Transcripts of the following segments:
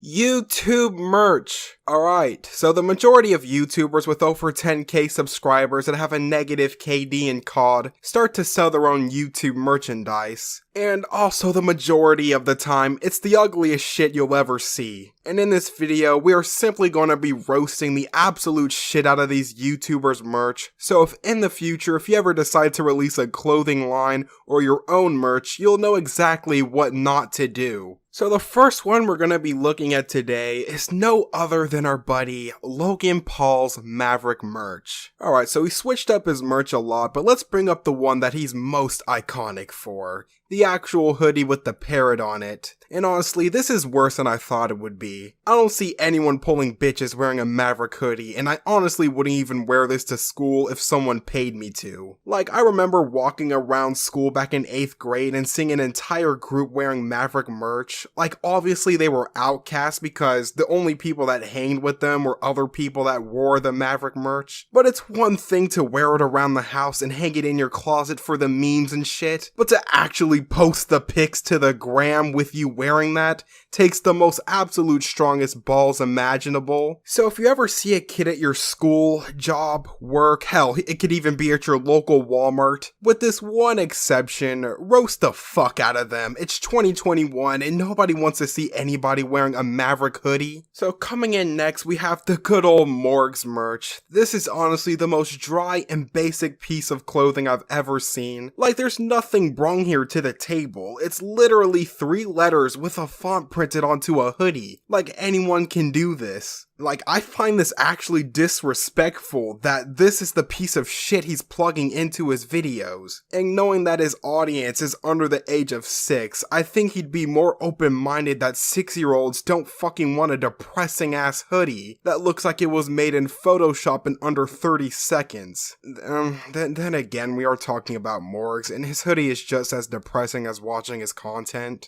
YouTube merch. Alright, so the majority of YouTubers with over 10k subscribers that have a negative KD in COD start to sell their own YouTube merchandise. And also the majority of the time, it's the ugliest shit you'll ever see. And in this video, we are simply going to be roasting the absolute shit out of these YouTubers merch. So if in the future, if you ever decide to release a clothing line or your own merch, you'll know exactly what not to do. So the first one we're going to be looking at today is no other than our buddy Logan Paul's Maverick merch. Alright, so he switched up his merch a lot, but let's bring up the one that he's most iconic for. The actual hoodie with the parrot on it. And honestly, this is worse than I thought it would be. I don't see anyone pulling bitches wearing a Maverick hoodie, and I honestly wouldn't even wear this to school if someone paid me to. Like, I remember walking around school back in 8th grade and seeing an entire group wearing Maverick merch. Like, obviously they were outcasts because the only people that hanged with them were other people that wore the Maverick merch. But it's one thing to wear it around the house and hang it in your closet for the memes and shit, but to actually post the pics to the gram with you wearing that takes the most absolute strongest balls imaginable. So if you ever see a kid at your school, job, work, hell, it could even be at your local Walmart, with this one exception, roast the fuck out of them. It's 2021 and nobody wants to see anybody wearing a Maverick hoodie. So coming in next, we have the good old Morgs merch. This is honestly the most dry and basic piece of clothing I've ever seen. Like, there's nothing brung here to the table. It's literally 3 letters with a font printed onto a hoodie. Like, anyone can do this. Like, I find this actually disrespectful that this is the piece of shit he's plugging into his videos. And knowing that his audience is under the age of 6, I think he'd be more open-minded that 6-year-olds don't fucking want a depressing ass hoodie that looks like it was made in Photoshop in under 30 seconds. Then again, we are talking about Morgs, and his hoodie is just as depressing as watching his content.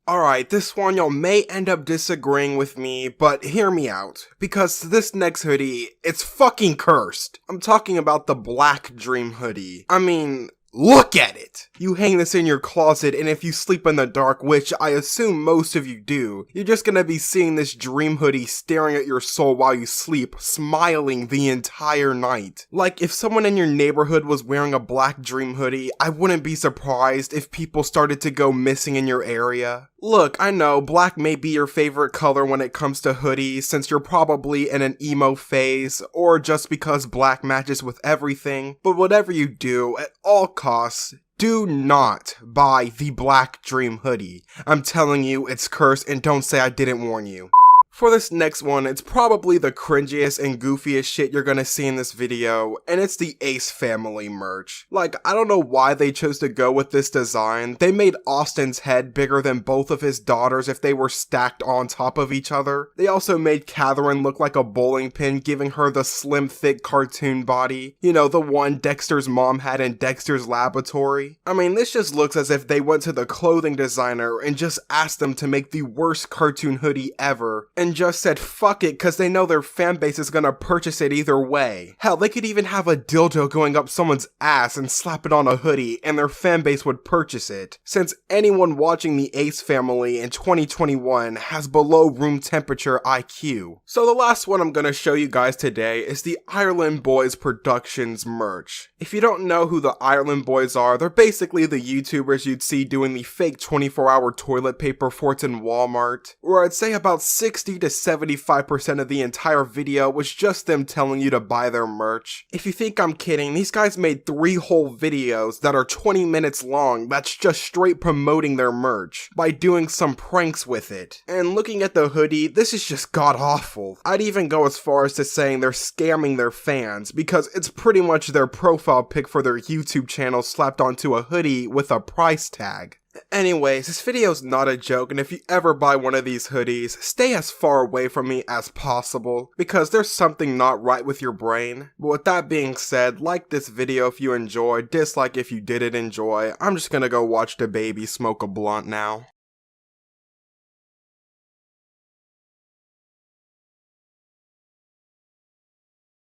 Alright, this one y'all may end up disagreeing with me, but hear me out. Because this next hoodie, it's fucking cursed. I'm talking about the Black Dream hoodie. I mean, look at it! You hang this in your closet, and if you sleep in the dark, which I assume most of you do, you're just gonna be seeing this dream hoodie staring at your soul while you sleep, smiling the entire night. Like, if someone in your neighborhood was wearing a Black Dream hoodie, I wouldn't be surprised if people started to go missing in your area. Look, I know, black may be your favorite color when it comes to hoodies, since you're probably in an emo phase, or just because black matches with everything, but whatever you do, at all costs, do not buy the Black Dream hoodie. I'm telling you, it's cursed, and don't say I didn't warn you. For this next one, it's probably the cringiest and goofiest shit you're gonna see in this video, and it's the Ace Family merch. Like, I don't know why they chose to go with this design. They made Austin's head bigger than both of his daughters if they were stacked on top of each other. They also made Catherine look like a bowling pin, giving her the slim, thick cartoon body. You know, the one Dexter's mom had in Dexter's laboratory. I mean, this just looks as if they went to the clothing designer and just asked them to make the worst cartoon hoodie ever, and just said fuck it cause they know their fan base is gonna purchase it either way. Hell, they could even have a dildo going up someone's ass and slap it on a hoodie and their fan base would purchase it, since anyone watching the Ace Family in 2021 has below room temperature IQ. So the last one I'm gonna show you guys today is the Ireland Boys Productions merch. If you don't know who the Ireland Boys are, they're basically the YouTubers you'd see doing the fake 24-hour toilet paper forts in Walmart, where I'd say about 60 to 75% of the entire video was just them telling you to buy their merch. If you think I'm kidding, these guys made 3 whole videos that are 20 minutes long that's just straight promoting their merch by doing some pranks with it. And looking at the hoodie, this is just god-awful. I'd even go as far as to saying they're scamming their fans, because it's pretty much their profile pic for their YouTube channel slapped onto a hoodie with a price tag. Anyways, this video's not a joke, and if you ever buy one of these hoodies, stay as far away from me as possible, because there's something not right with your brain. But with that being said, like this video if you enjoyed, dislike if you didn't enjoy. I'm just gonna go watch the baby smoke a blunt now.